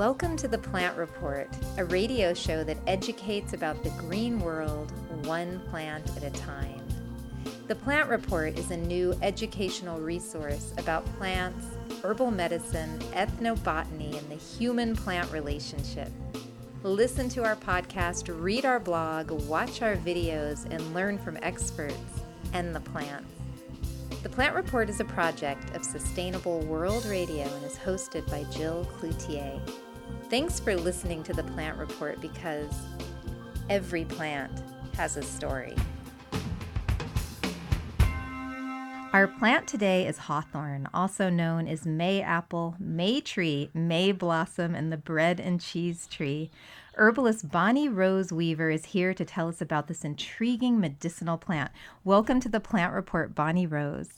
Welcome to The Plant Report, a radio show that educates about the green world one plant at a time. The Plant Report is a new educational resource about plants, herbal medicine, ethnobotany, and the human-plant relationship. Listen to our podcast, read our blog, watch our videos, and learn from experts and the plants. The Plant Report is a project of Sustainable World Radio and is hosted by Jill Cloutier. Thanks for listening to The Plant Report because every plant has a story. Our plant today is hawthorn, also known as May apple, May tree, Mayblossom, and the bread and cheese tree. Herbalist Bonnie Rose Weaver is here to tell us about this intriguing medicinal plant. Welcome to the Plant Report, Bonnie Rose.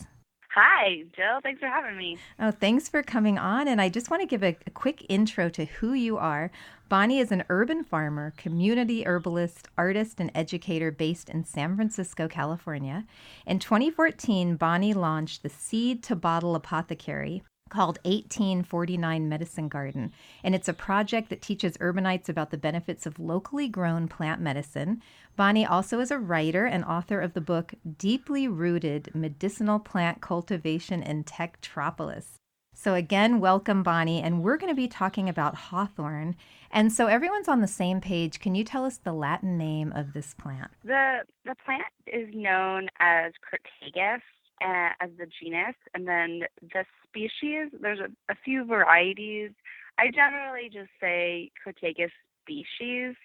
Hi, Jill. Thanks for having me. Oh, thanks for coming on. And I just want to give a quick intro to who you are. Bonnie is an urban farmer, community herbalist, artist, and educator based in San Francisco, California. In 2014, Bonnie launched the Seed to Bottle Apothecary, called 1849 Medicine Garden, and it's a project that teaches urbanites about the benefits of locally grown plant medicine. Bonnie also is a writer and author of the book Deeply Rooted Medicinal Plant Cultivation in Techtropolis. So again, welcome, Bonnie, and we're going to be talking about hawthorn. And so everyone's on the same page. Can you tell us the Latin name of this plant? The plant is known as Crataegus as the genus, and then the species, there's a few varieties. I generally just say Crataegus species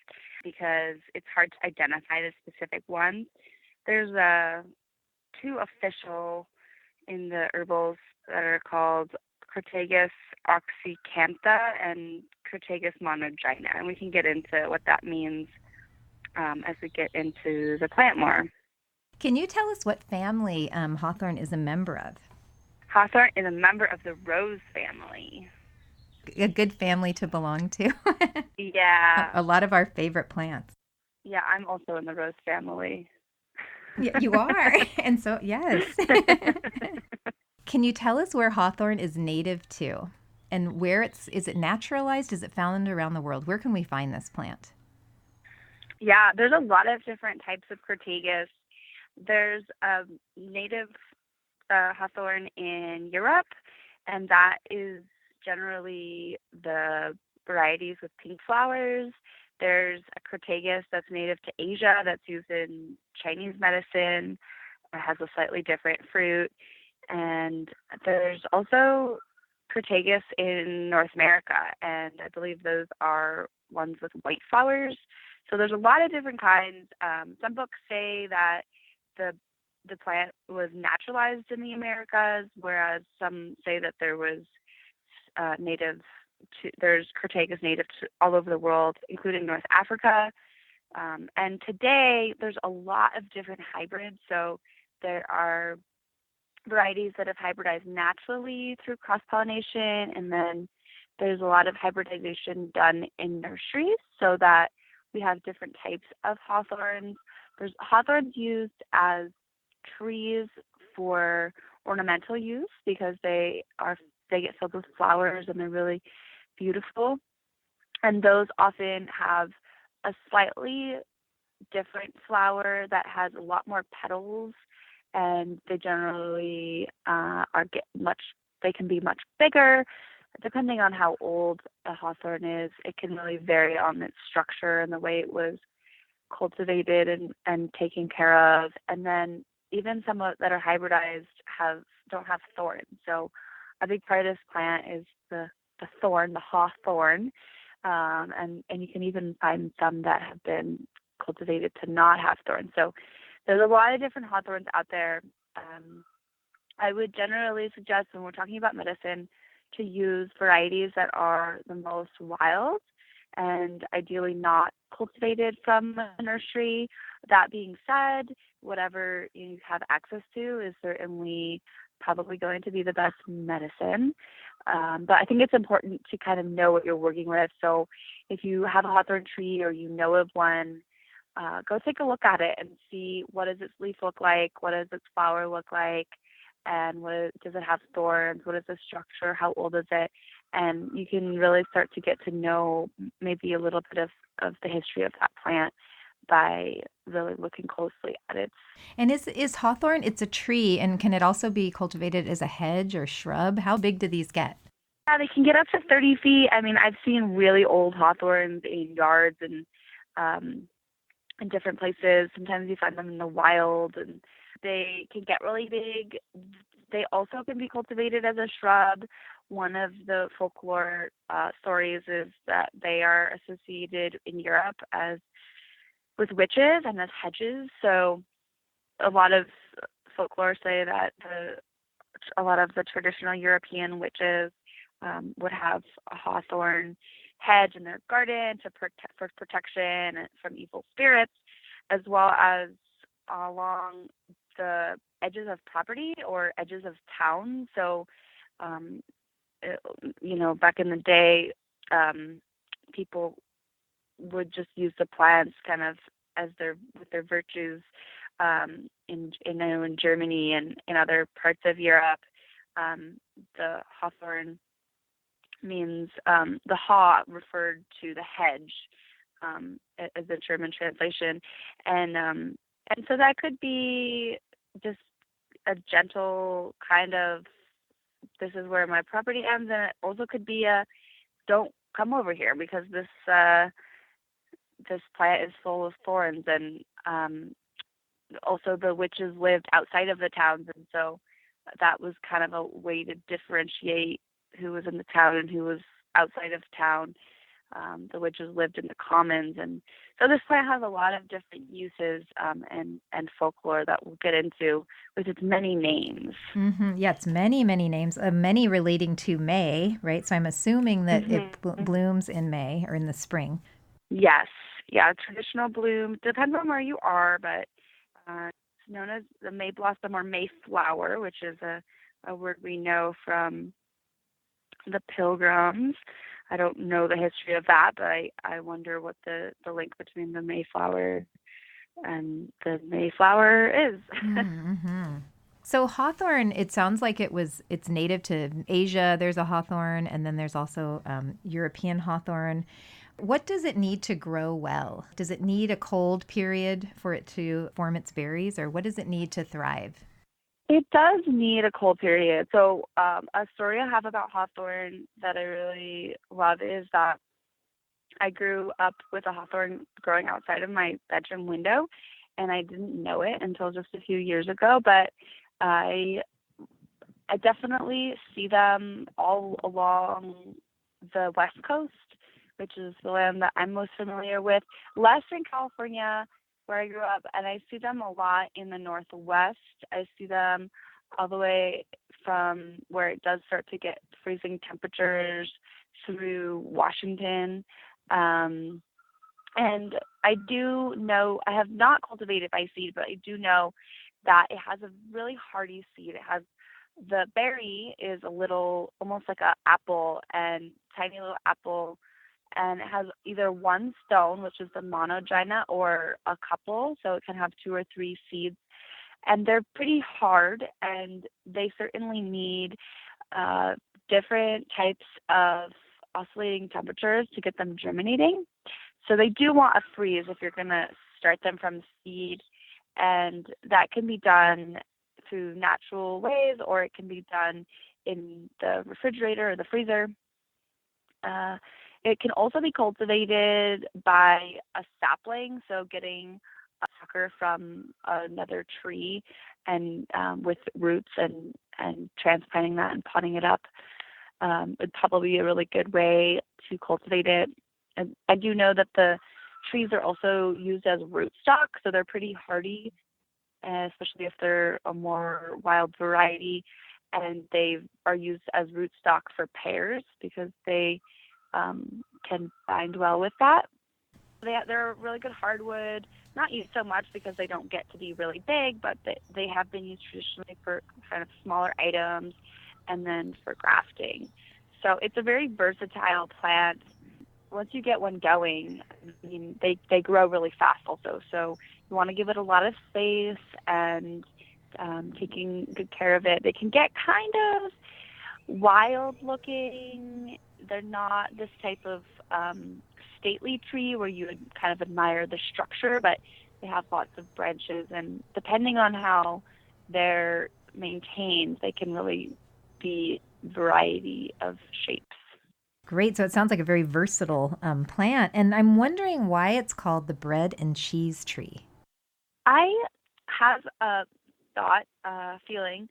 because it's hard to identify the specific one. There's two official in the herbals that are called Crataegus oxycantha and Crataegus monogyna, and we can get into what that means as we get into the plant more. Can you tell us what family hawthorn is a member of? Hawthorn is a member of the rose family. A good family to belong to. Yeah. A lot of our favorite plants. Yeah, I'm also in the rose family. Yeah, you are. And so, yes. Can you tell us where hawthorn is native to? And where is it naturalized? Is it found around the world? Where can we find this plant? Yeah, there's a lot of different types of Crataegus. There's a native hawthorn in Europe, and that is generally the varieties with pink flowers. There's a Crataegus that's native to Asia that's used in Chinese medicine. It has a slightly different fruit. And there's also Crataegus in North America, and I believe those are ones with white flowers. So there's a lot of different kinds. Some books say that the plant was naturalized in the Americas, whereas some say that there was there's Crataegus native to all over the world, including North Africa. And today there's a lot of different hybrids. So there are varieties that have hybridized naturally through cross-pollination, and then there's a lot of hybridization done in nurseries so that we have different types of hawthorns. There's hawthorns used as trees for ornamental use because they get filled with flowers and they're really beautiful. And those often have a slightly different flower that has a lot more petals, and they generally they can be much bigger. Depending on how old a hawthorn is, it can really vary on its structure and the way it was cultivated and taken care of. And then even some that are hybridized don't have thorns. So a big part of this plant is the thorn, the hawthorn, and you can even find some that have been cultivated to not have thorns. So there's a lot of different hawthorns out there. I would generally suggest when we're talking about medicine to use varieties that are the most wild and ideally not cultivated from a nursery. That being said, whatever you have access to is certainly probably going to be the best medicine. But I think it's important to kind of know what you're working with. So if you have a hawthorn tree or you know of one, go take a look at it and see what does its leaf look like, what does its flower look like, and does it have thorns, what is the structure, how old is it, and you can really start to get to know maybe a little bit of the history of that plant by really looking closely at it. And is hawthorn, it's a tree, and can it also be cultivated as a hedge or shrub? How big do these get? Yeah, they can get up to 30 feet. I mean, I've seen really old hawthorns in yards and in different places. Sometimes you find them in the wild, and they can get really big. They also can be cultivated as a shrub. One of the folklore stories is that they are associated in Europe as with witches and as hedges. So a lot of folklore say that a lot of the traditional European witches would have a hawthorn hedge in their garden for protection from evil spirits, as well as along the edges of property or edges of town. So, back in the day, people would just use the plants kind of as with their virtues. In Germany and in other parts of Europe, the hawthorn means the haw referred to the hedge as a German translation, and so that could be just a gentle kind of, this is where my property ends, and it also could be a, don't come over here because this plant is full of thorns, and also the witches lived outside of the towns, and so that was kind of a way to differentiate who was in the town and who was outside of town. The witches lived in the commons, and so this plant has a lot of different uses and folklore that we'll get into with its many names. Mm-hmm. Yeah, it's many, many names, many relating to May, right? So I'm assuming that it blooms in May or in the spring. Yes. Yeah, traditional bloom. Depends on where you are, but it's known as the Mayblossom or Mayflower, which is a word we know from the Pilgrims. I don't know the history of that, but I wonder what the link between the Mayflower and the Mayflower is. Mm-hmm. So hawthorn, it sounds like it's native to Asia. There's a hawthorn, and then there's also European hawthorn. What does it need to grow well? Does it need a cold period for it to form its berries, or what does it need to thrive? It does need a cold period. So a story I have about hawthorn that I really love is that I grew up with a hawthorn growing outside of my bedroom window, and I didn't know it until just a few years ago. But I definitely see them all along the West Coast, which is the land that I'm most familiar with. Less in California, where I grew up, and I see them a lot in the Northwest. I see them all the way from where it does start to get freezing temperatures through Washington. And I do know, I have not cultivated by seed, but I do know that it has a really hardy seed. It has, the berry is a little, almost like an apple, and tiny little apple, and it has either one stone, which is the monogyna, or a couple, so it can have 2 or 3 seeds. And they're pretty hard, and they certainly need different types of oscillating temperatures to get them germinating. So they do want a freeze if you're going to start them from seed, and that can be done through natural ways, or it can be done in the refrigerator or the freezer. It can also be cultivated by a sapling, so getting a sucker from another tree and with roots and transplanting that and potting it up would probably be a really good way to cultivate it. And I do know that the trees are also used as rootstock, so they're pretty hardy, especially if they're a more wild variety, and they are used as rootstock for pears because they can bind well with that. They're a really good hardwood, not used so much because they don't get to be really big, but they have been used traditionally for kind of smaller items and then for grafting. So it's a very versatile plant. Once you get one going, I mean, they grow really fast also. So you want to give it a lot of space and taking good care of it. They can get kind of wild looking. They're not this type of stately tree where you would kind of admire the structure, but they have lots of branches, and depending on how they're maintained, they can really be variety of shapes. Great. So it sounds like a very versatile plant. And I'm wondering why it's called the bread and cheese tree. I have a thought, feeling,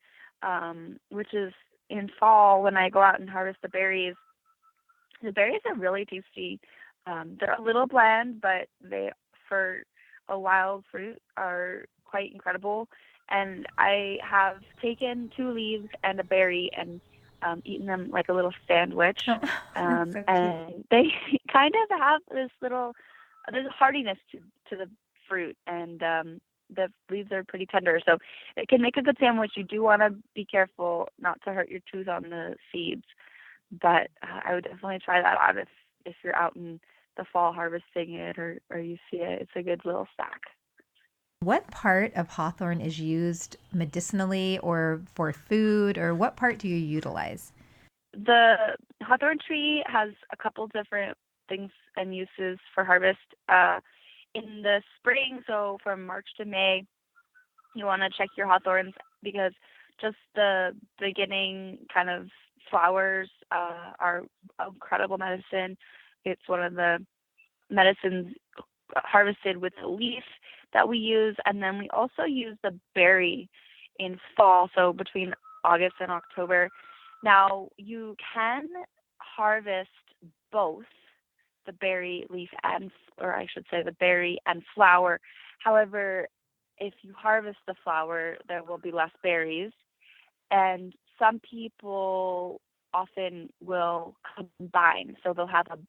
which is in fall when I go out and harvest the berries. The berries are really tasty. They're a little bland, but they, for a wild fruit, are quite incredible. And I have taken 2 leaves and a berry and eaten them like a little sandwich. Oh, that's so cute. And they kind of have this little, there's a hardiness to the fruit, and the leaves are pretty tender, so it can make a good sandwich. You do want to be careful not to hurt your tooth on the seeds, but I would definitely try that out if you're out in the fall harvesting it, or you see it. It's a good little snack. What part of hawthorn is used medicinally or for food, or what part do you utilize? The hawthorn tree has a couple different things and uses for harvest. In the spring, so from March to May, you want to check your hawthorns, because just the beginning kind of flowers are incredible medicine. It's one of the medicines harvested with the leaf that we use, and then we also use the berry in fall, so between August and October. Now, you can harvest both the berry leaf and, or I should say the berry and flower. However, if you harvest the flower, there will be less berries. And some people often will combine. So they'll have a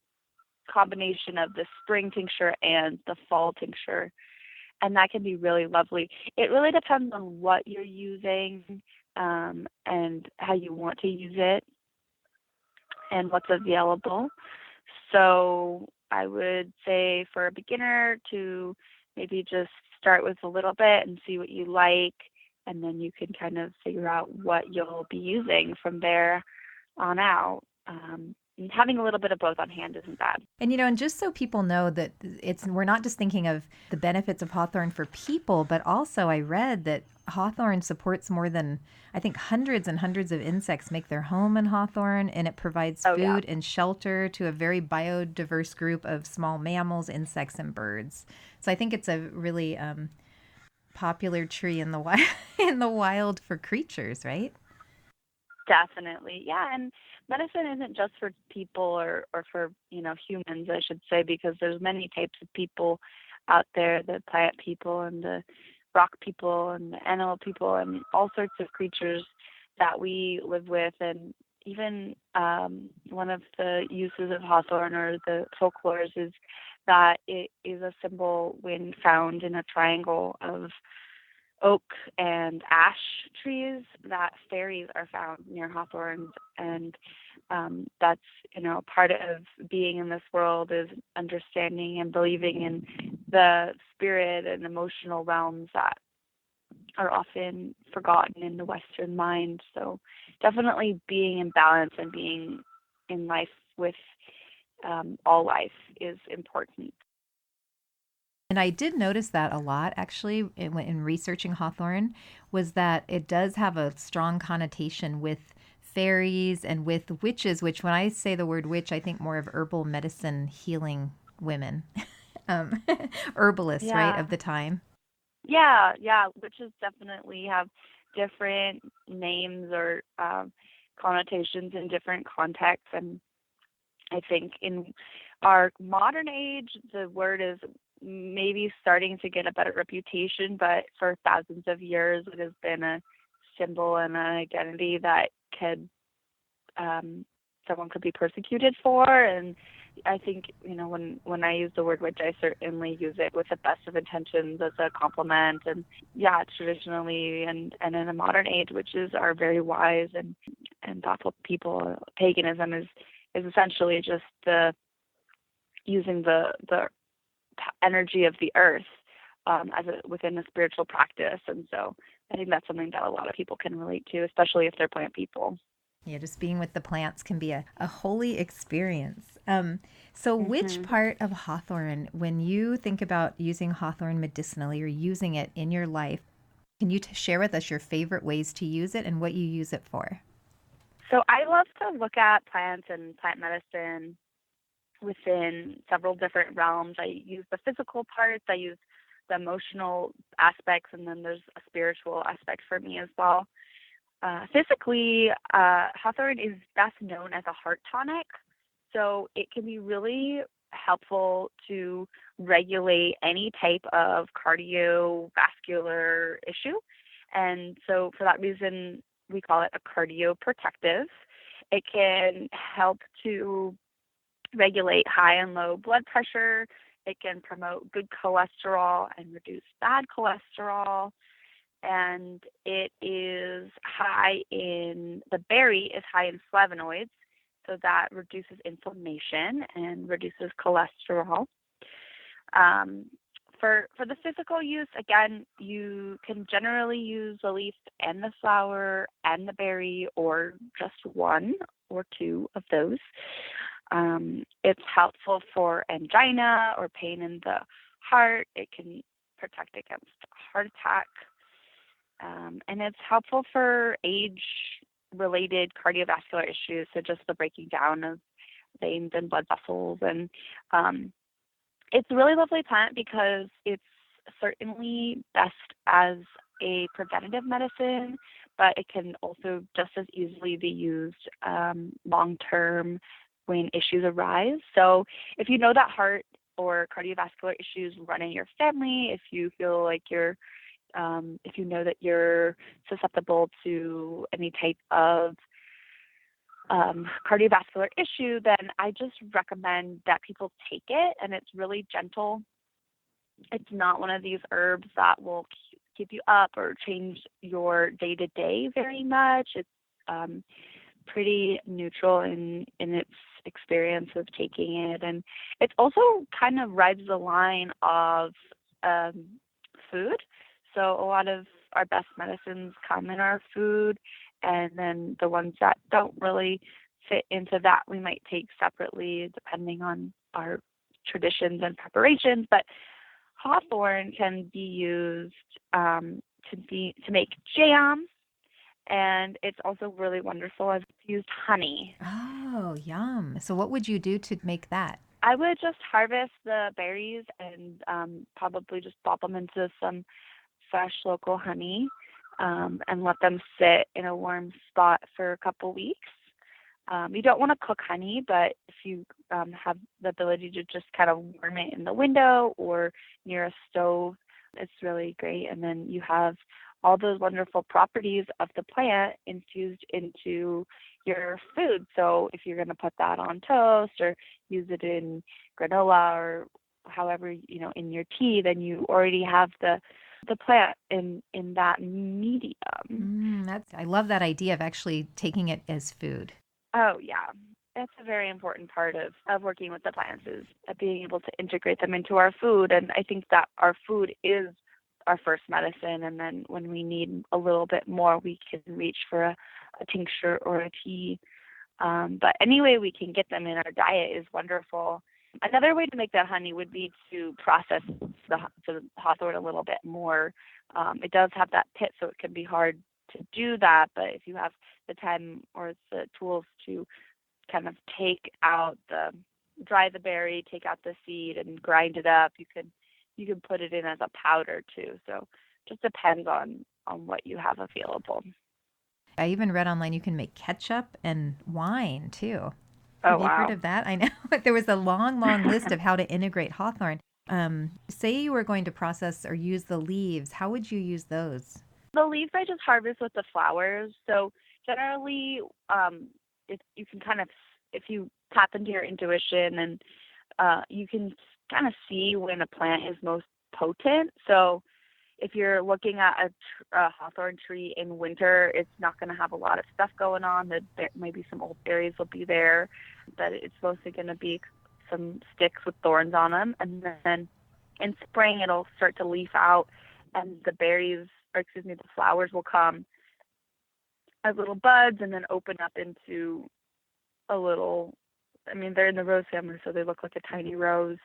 combination of the spring tincture and the fall tincture. And that can be really lovely. It really depends on what you're using, and how you want to use it and what's available. So I would say for a beginner to maybe just start with a little bit and see what you like, and then you can kind of figure out what you'll be using from there on out. And having a little bit of both on hand isn't bad. And just so people know that we're not just thinking of the benefits of hawthorn for people, but also I read that hawthorn supports more than, I think, hundreds and hundreds of insects make their home in hawthorn, and it provides food and shelter to a very biodiverse group of small mammals, insects, and birds. So I think it's a really popular tree in the wild, in the wild for creatures, right? Definitely. Yeah. And medicine isn't just for people, or for, humans, I should say, because there's many types of people out there, the plant people and the rock people and the animal people and all sorts of creatures that we live with. And even one of the uses of hawthorn, or the folklores, is that it is a symbol when found in a triangle of oak and ash trees, that fairies are found near hawthorns. And that's, part of being in this world is understanding and believing in the spirit and emotional realms that are often forgotten in the Western mind. So definitely being in balance and being in life with all life is important. And I did notice that a lot, actually, in researching hawthorn, was that it does have a strong connotation with fairies and with witches, which when I say the word witch, I think more of herbal medicine healing women, um, herbalists, right, Yeah. of the time. Yeah. Witches definitely have different names or connotations in different contexts. And I think in our modern age, the word is maybe starting to get a better reputation, but for thousands of years, it has been a symbol and an identity that someone could be persecuted for. And I think, when I use the word witch, I certainly use it with the best of intentions as a compliment. And yeah, traditionally and in a modern age, witches are very wise and thoughtful people. Paganism is essentially just the using the energy of the earth within a spiritual practice. And so I think that's something that a lot of people can relate to, especially if they're plant people. Yeah, just being with the plants can be a holy experience. So which Hmm. part of hawthorn, when you think about using hawthorn medicinally or using it in your life, can you share with us your favorite ways to use it and what you use it for? So I love to look at plants and plant medicine within several different realms. I use the physical parts, I use the emotional aspects, and then there's a spiritual aspect for me as well. Physically, hawthorn is best known as a heart tonic, so it can be really helpful to regulate any type of cardiovascular issue. And so, for that reason, we call it a cardioprotective. It can help to regulate high and low blood pressure. It can promote good cholesterol and reduce bad cholesterol. And it is high in, the berry is high in flavonoids, so that reduces inflammation and reduces cholesterol. Um, for the physical use, again, you can generally use the leaf and the flower and the berry, or just one or two of those. It's helpful for angina or pain in the heart. It can protect against heart attack. And it's helpful for age-related cardiovascular issues, so just the breaking down of veins and blood vessels. And it's a really lovely plant because it's certainly best as a preventative medicine, but it can also just as easily be used long-term when issues arise. So if you know that heart or cardiovascular issues run in your family, if you feel like if you know that you're susceptible to any type of cardiovascular issue, then I just recommend that people take it. And it's really gentle. It's not one of these herbs that will keep you up or change your day to day very much. It's pretty neutral in its experience of taking it. And it also kind of rides the line of food. So a lot of our best medicines come in our food, and then the ones that don't really fit into that we might take separately depending on our traditions and preparations. But hawthorn can be used to make jam, and it's also really wonderful as used honey. Oh, yum. So what would you do to make that? I would just harvest the berries and probably just pop them into some fresh local honey, and let them sit in a warm spot for a couple weeks. You don't want to cook honey, but if you have the ability to just kind of warm it in the window or near a stove, it's really great. And then you have all those wonderful properties of the plant infused into your food. So if you're going to put that on toast or use it in granola or however, in your tea, then you already have the plant in that medium. I love that idea of actually taking it as food. Oh yeah. That's a very important part of working with the plants, is being able to integrate them into our food. And I think that our food is our first medicine, and then when we need a little bit more, we can reach for a tincture or a tea. But any way we can get them in our diet is wonderful. Another way to make that honey would be to process the hawthorn a little bit more. It does have that pit, so it can be hard to do that. But if you have the time or the tools to kind of dry the berry, take out the seed, and grind it up, you can put it in as a powder too. So just depends on what you have available. I even read online you can make ketchup and wine too. Oh Have you heard wow. of that? I know there was a long, long list of how to integrate hawthorn. Say you were going to process or use the leaves, how would you use those? The leaves I just harvest with the flowers. So generally, if you can if you tap into your intuition, and you can kind of see when a plant is most potent. So if you're looking at a hawthorn tree in winter, it's not going to have a lot of stuff going on. Maybe some old berries will be there, but it's mostly going to be some sticks with thorns on them. And then in spring, it'll start to leaf out, and the flowers will come. as little buds and then open up into a little, I mean, they're in the rose family, so they look like a tiny rose.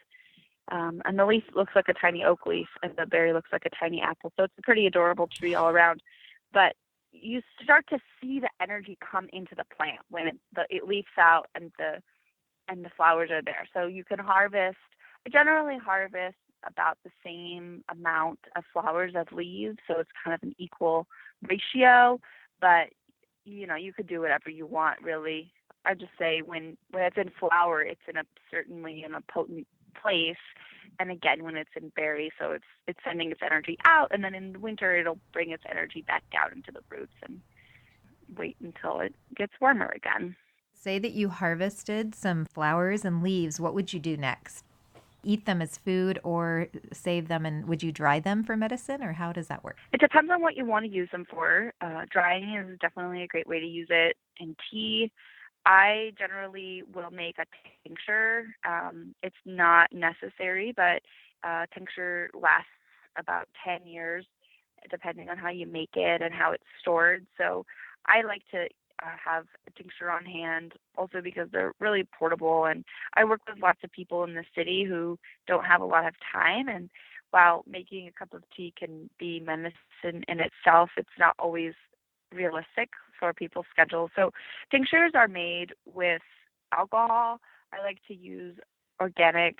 And the leaf looks like a tiny oak leaf, and the berry looks like a tiny apple. So it's a pretty adorable tree all around. But you start to see the energy come into the plant when it leaves out and the flowers are there. So you can harvest. I generally harvest about the same amount of flowers as leaves, so it's kind of an equal ratio. But you could do whatever you want, really. I just say when it's in flower, it's certainly in a potent place, and again when it's in berry, so it's sending its energy out, and then in the winter it'll bring its energy back down into the roots and wait until it gets warmer again. Say that you harvested some flowers and leaves. What would you do next? Eat them as food or save them, and would you dry them for medicine, or how does that work? It depends on what you want to use them for. Drying is definitely a great way to use it in tea. I generally will make a tincture. It's not necessary, but tincture lasts about 10 years, depending on how you make it and how it's stored. So I like to have a tincture on hand, also because they're really portable. And I work with lots of people in the city who don't have a lot of time. And while making a cup of tea can be medicine in itself, it's not always realistic for people's schedules. So tinctures are made with alcohol. I like to use organic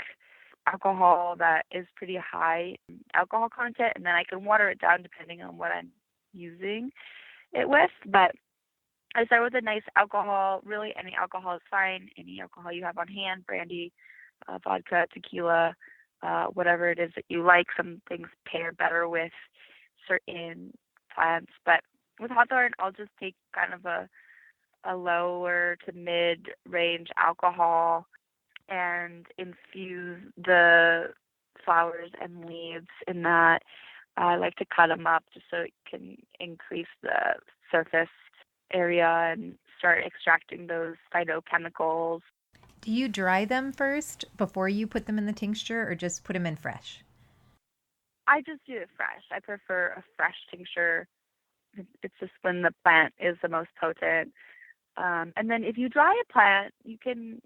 alcohol that is pretty high alcohol content, and then I can water it down depending on what I'm using it with. But I start with a nice alcohol. Really, any alcohol is fine. Any alcohol you have on hand, brandy, vodka, tequila, whatever it is that you like. Some things pair better with certain plants, but with hawthorn, I'll just take kind of a lower to mid-range alcohol and infuse the flowers and leaves in that. I like to cut them up just so it can increase the surface area and start extracting those phytochemicals. Do you dry them first before you put them in the tincture, or just put them in fresh? I just do it fresh. I prefer a fresh tincture. It's just when the plant is the most potent. And then if you dry a plant, you can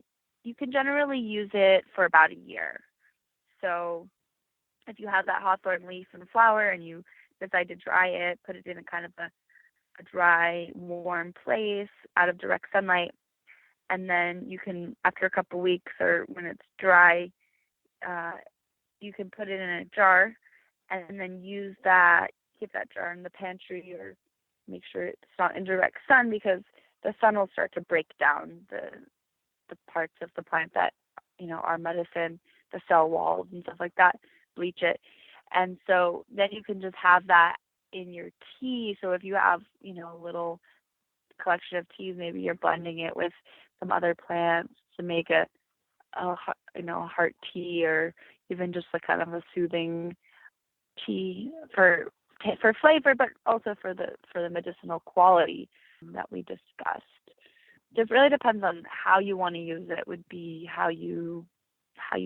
generally use it for about a year. So if you have that hawthorn leaf and flower and you decide to dry it, put it in a kind of a dry, warm place out of direct sunlight, and then you can, after a couple weeks or when it's dry, you can put it in a jar and then use that. Keep that jar in the pantry, or make sure it's not in direct sun, because the sun will start to break down the parts of the plant that are medicine, the cell walls and stuff like that, bleach it. And so then you can just have that in your tea. So if you have a little collection of teas, maybe you're blending it with some other plants to make a heart tea, or even just like kind of a soothing tea for flavor, but also for the medicinal quality that we discussed. It really depends on how you want to use it. Would be how you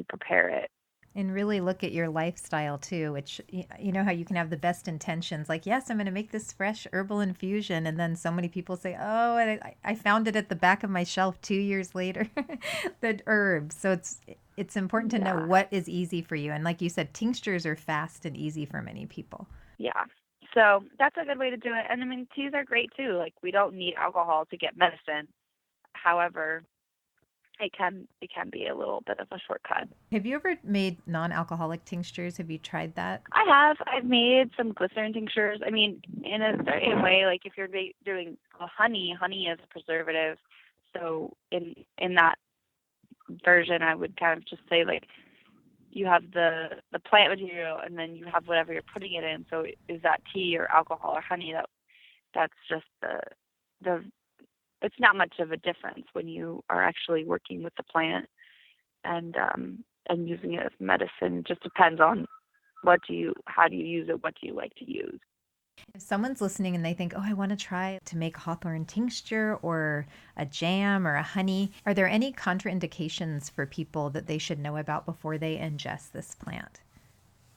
prepare it. And really look at your lifestyle too, which, how you can have the best intentions. Like, yes, I'm going to make this fresh herbal infusion. And then so many people say, oh, I found it at the back of my shelf 2 years later, the herbs. So it's important to know what is easy for you. And like you said, tinctures are fast and easy for many people. Yeah. So that's a good way to do it. And I mean, teas are great too. Like, we don't need alcohol to get medicine. However, it can be a little bit of a shortcut. Have you ever made non-alcoholic tinctures? Have you tried that? I have. I've made some glycerin tinctures. I mean, in a certain way, like if you're doing honey is a preservative. So in that version, I would kind of just say, like, you have the plant material and then you have whatever you're putting it in. So is that tea or alcohol or honey? That's just the it's not much of a difference when you are actually working with the plant and using it as medicine. It just depends on how do you use it, what do you like to use. If someone's listening and they think, oh, I want to try to make hawthorn tincture or a jam or a honey, are there any contraindications for people that they should know about before they ingest this plant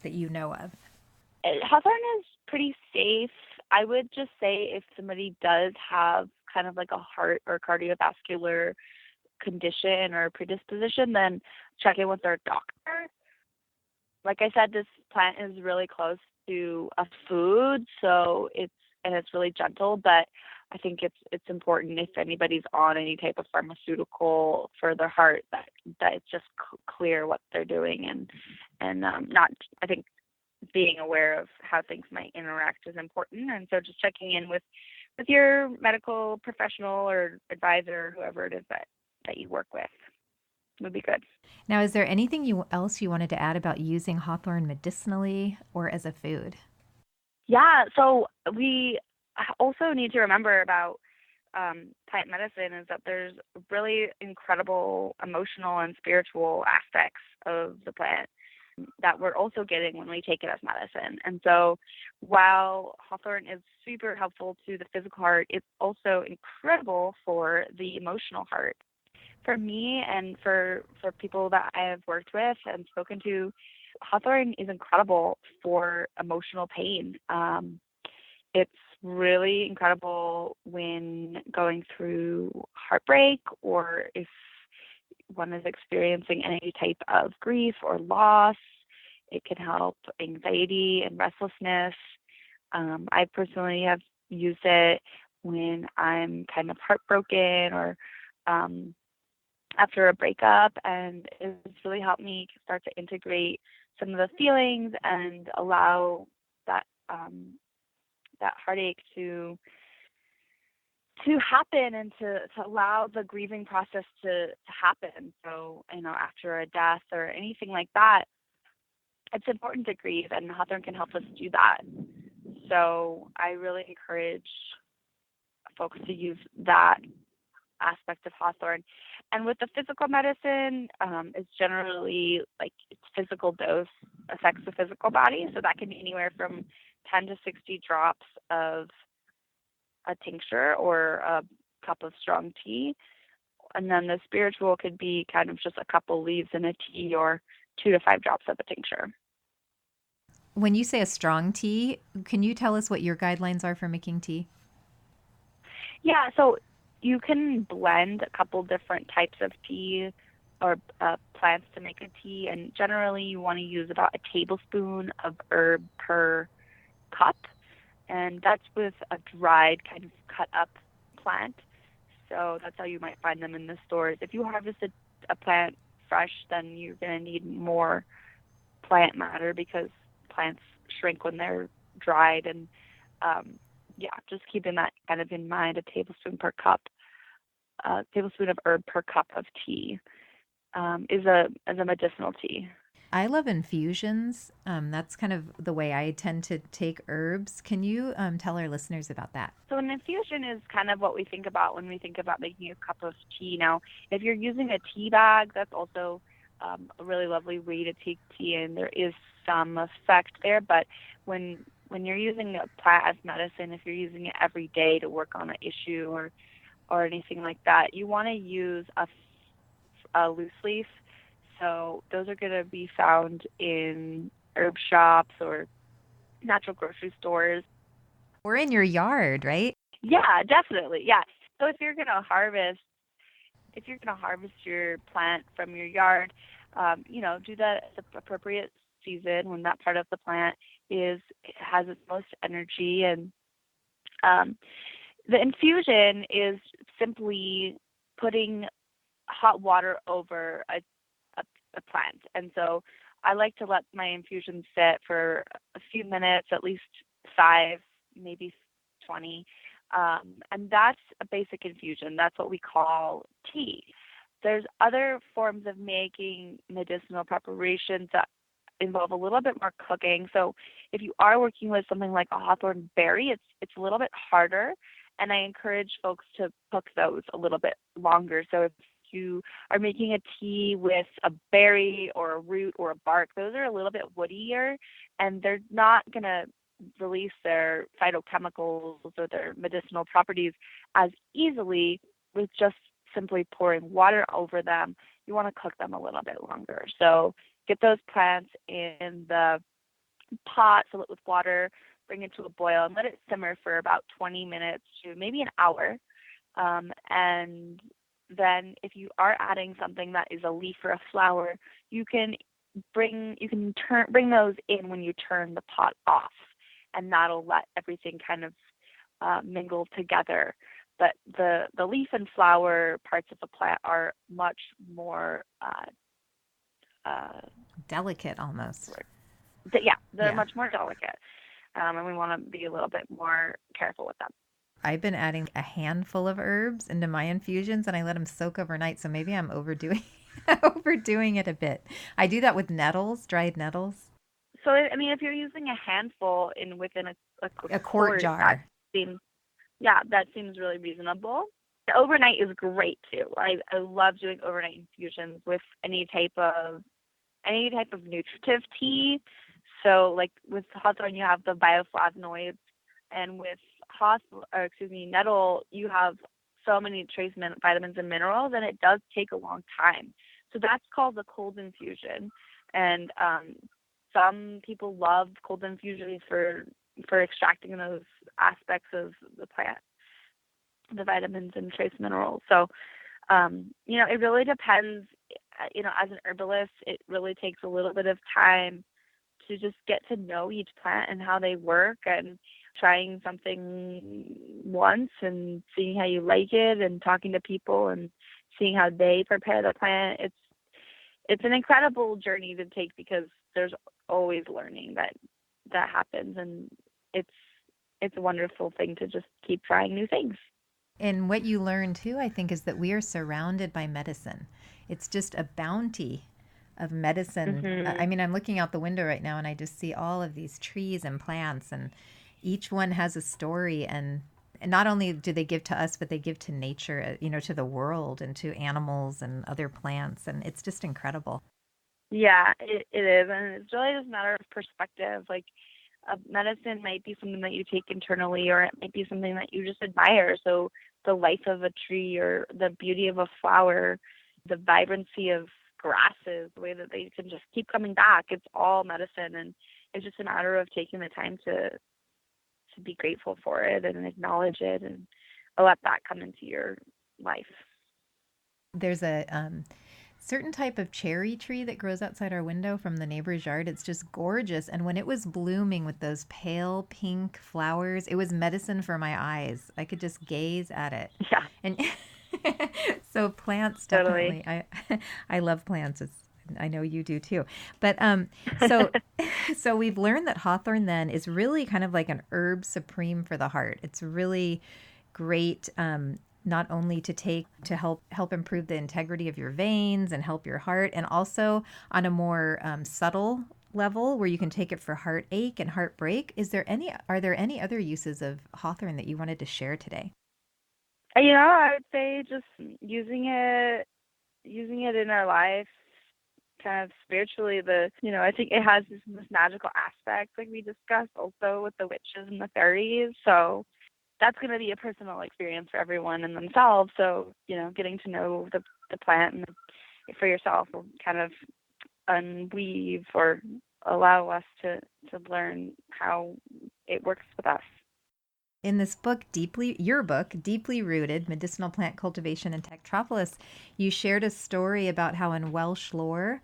that you know of? Hawthorn is pretty safe. I would just say if somebody does have kind of like a heart or cardiovascular condition or predisposition, then check in with their doctor. Like I said, this plant is really close to a food, so it's really gentle, but I think it's important if anybody's on any type of pharmaceutical for their heart that it's just clear what they're doing, and not, I think being aware of how things might interact is important. And so just checking in with your medical professional or advisor, whoever it is that you work with, would be good. Now, is there anything else you wanted to add about using hawthorn medicinally or as a food? Yeah, so we also need to remember about plant medicine is that there's really incredible emotional and spiritual aspects of the plant that we're also getting when we take it as medicine. And so while hawthorn is super helpful to the physical heart, it's also incredible for the emotional heart. For me and for people that I have worked with and spoken to, hawthorn is incredible for emotional pain. It's really incredible when going through heartbreak, or if one is experiencing any type of grief or loss. It can help anxiety and restlessness. I personally have used it when I'm kind of heartbroken or after a breakup, and it's really helped me start to integrate some of the feelings and allow that that heartache to happen, and to allow the grieving process to happen. So, after a death or anything like that, it's important to grieve, and hawthorn can help us do that. So I really encourage folks to use that aspect of hawthorn. And with the physical medicine, it's generally like its physical dose affects the physical body. So that can be anywhere from 10 to 60 drops of a tincture or a cup of strong tea. And then the spiritual could be kind of just a couple leaves in a tea, or 2 to 5 drops of a tincture. When you say a strong tea, can you tell us what your guidelines are for making tea? Yeah, so you can blend a couple different types of tea or plants to make a tea, and generally you want to use about a tablespoon of herb per cup, and that's with a dried kind of cut up plant. So that's how you might find them in the stores. If you harvested a plant fresh, then you're going to need more plant matter because plants shrink when they're dried. And just keeping that kind of in mind, a tablespoon of herb per cup of tea is a medicinal tea. I love infusions. That's kind of the way I tend to take herbs. Can you tell our listeners about that? So an infusion is kind of what we think about when we think about making a cup of tea. Now, if you're using a tea bag, that's also a really lovely way to take tea, and there is some effect there. But when you're using a plant as medicine, if you're using it every day to work on an issue or anything like that, you want to use a loose leaf. So those are going to be found in herb shops or natural grocery stores. Or in your yard, right? Yeah, definitely. Yeah. So if you're going to harvest your plant from your yard, do that at the appropriate season when that part of the plant has its most energy. And the infusion is simply putting hot water over a plant. And so I like to let my infusion sit for a few minutes, at least 5, maybe 20. And that's a basic infusion. That's what we call tea. There's other forms of making medicinal preparations that involve a little bit more cooking. So if you are working with something like a hawthorn berry, it's a little bit harder, and I encourage folks to cook those a little bit longer. So if you are making a tea with a berry or a root or a bark, those are a little bit woodier, and they're not going to release their phytochemicals or their medicinal properties as easily with just simply pouring water over them. You want to cook them a little bit longer. So get those plants in the pot, fill it with water bring it to a boil, and let it simmer for about 20 minutes to maybe an hour. And then if you are adding something that is a leaf or a flower, you can bring those in when you turn the pot off, and that'll let everything kind of mingle together. But the leaf and flower parts of the plant are much more delicate almost. They're much more delicate, and we want to be a little bit more careful with them. I've been adding a handful of herbs into my infusions, and I let them soak overnight. So maybe I'm overdoing it a bit. I do that with nettles, dried nettles. So I mean, if you're using a handful within a quart jar, that seems really reasonable. The overnight is great too. I love doing overnight infusions with any type of nutritive tea. So like with Hawthorn, you have the bioflavonoids, and with nettle, you have so many trace vitamins and minerals, and it does take a long time. So that's called the cold infusion. And some people love cold infusions for extracting those aspects of the plant, the vitamins and trace minerals. So, it really depends. As an herbalist, it really takes a little bit of time to just get to know each plant and how they work, and trying something once and seeing how you like it, and talking to people and seeing how they prepare the plant. It's an incredible journey to take, because there's always learning that happens, and it's a wonderful thing to just keep trying new things. And what you learn too, I think, is that we are surrounded by medicine. It's just a bounty of medicine. Mm-hmm. I mean, I'm looking out the window right now and I just see all of these trees and plants, and each one has a story. And not only do they give to us, but they give to nature, to the world and to animals and other plants. And it's just incredible. Yeah, it is. And it's really just a matter of perspective. Like, medicine might be something that you take internally, or it might be something that you just admire. So the life of a tree, or the beauty of a flower, the vibrancy of grasses, the way that they can just keep coming back, it's all medicine. And it's just a matter of taking the time to be grateful for it and acknowledge it, and let that come into your life. There's a certain type of cherry tree that grows outside our window from the neighbor's yard. It's just gorgeous. And when it was blooming with those pale pink flowers, it was medicine for my eyes. I could just gaze at it. Yeah. And so plants, totally. Definitely. I love plants. I know you do too. But so we've learned that Hawthorn then is really kind of like an herb supreme for the heart. It's really great, not only to help improve the integrity of your veins and help your heart, and also on a more subtle level where you can take it for heartache and heartbreak. Are there any other uses of Hawthorn that you wanted to share today? I would say just using it in our life, kind of spiritually. I think it has this magical aspect, like we discussed, also with the witches and the fairies. So that's going to be a personal experience for everyone in themselves. So, getting to know the plant and for yourself will kind of unweave or allow us to learn how it works with us. In this book, your book, Deeply Rooted, Medicinal Plant Cultivation and Tectropolis, you shared a story about how in Welsh lore,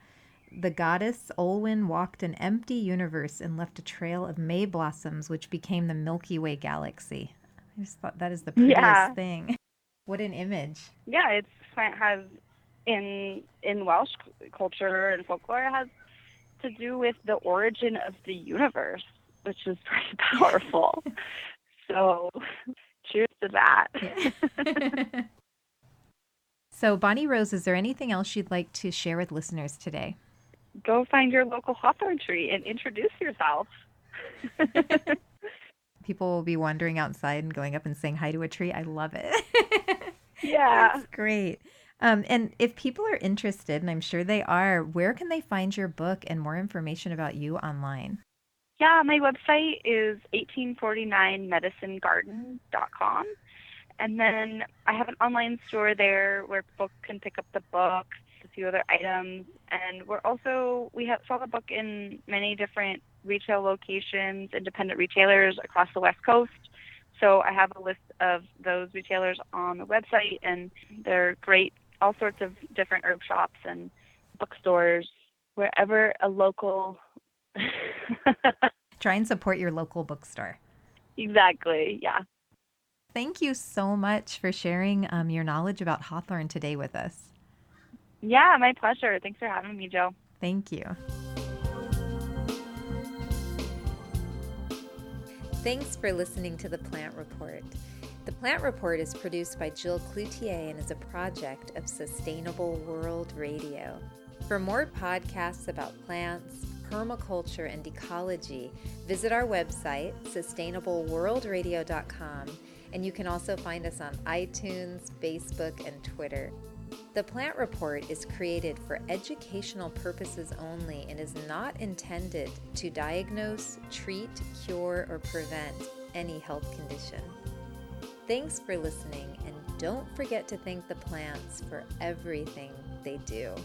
the goddess Olwen walked an empty universe and left a trail of Mayblossoms, which became the Milky Way galaxy. I just thought that is the prettiest thing. What an image. Yeah, this plant has, in Welsh culture and folklore, it has to do with the origin of the universe, which is pretty powerful. So cheers to that. Yeah. So Bonnie Rose, is there anything else you'd like to share with listeners today? Go find your local hawthorn tree and introduce yourself. People will be wandering outside and going up and saying hi to a tree. I love it. Yeah. That's great. And if people are interested, and I'm sure they are, where can they find your book and more information about you online? Yeah, my website is 1849medicinegarden.com. And then I have an online store there where people can pick up the book. The few other items. And we sell the book in many different retail locations, independent retailers across the West Coast. So I have a list of those retailers on the website, and they're great, all sorts of different herb shops and bookstores, wherever a local... Try and support your local bookstore. Exactly, yeah. Thank you so much for sharing your knowledge about Hawthorn today with us. Yeah, my pleasure. Thanks for having me, Jill. Thank you. Thanks for listening to The Plant Report. The Plant Report is produced by Jill Cloutier and is a project of Sustainable World Radio. For more podcasts about plants, permaculture, and ecology, visit our website, sustainableworldradio.com, and you can also find us on iTunes, Facebook, and Twitter. The Plant Report is created for educational purposes only and is not intended to diagnose, treat, cure, or prevent any health condition. Thanks for listening, and don't forget to thank the plants for everything they do.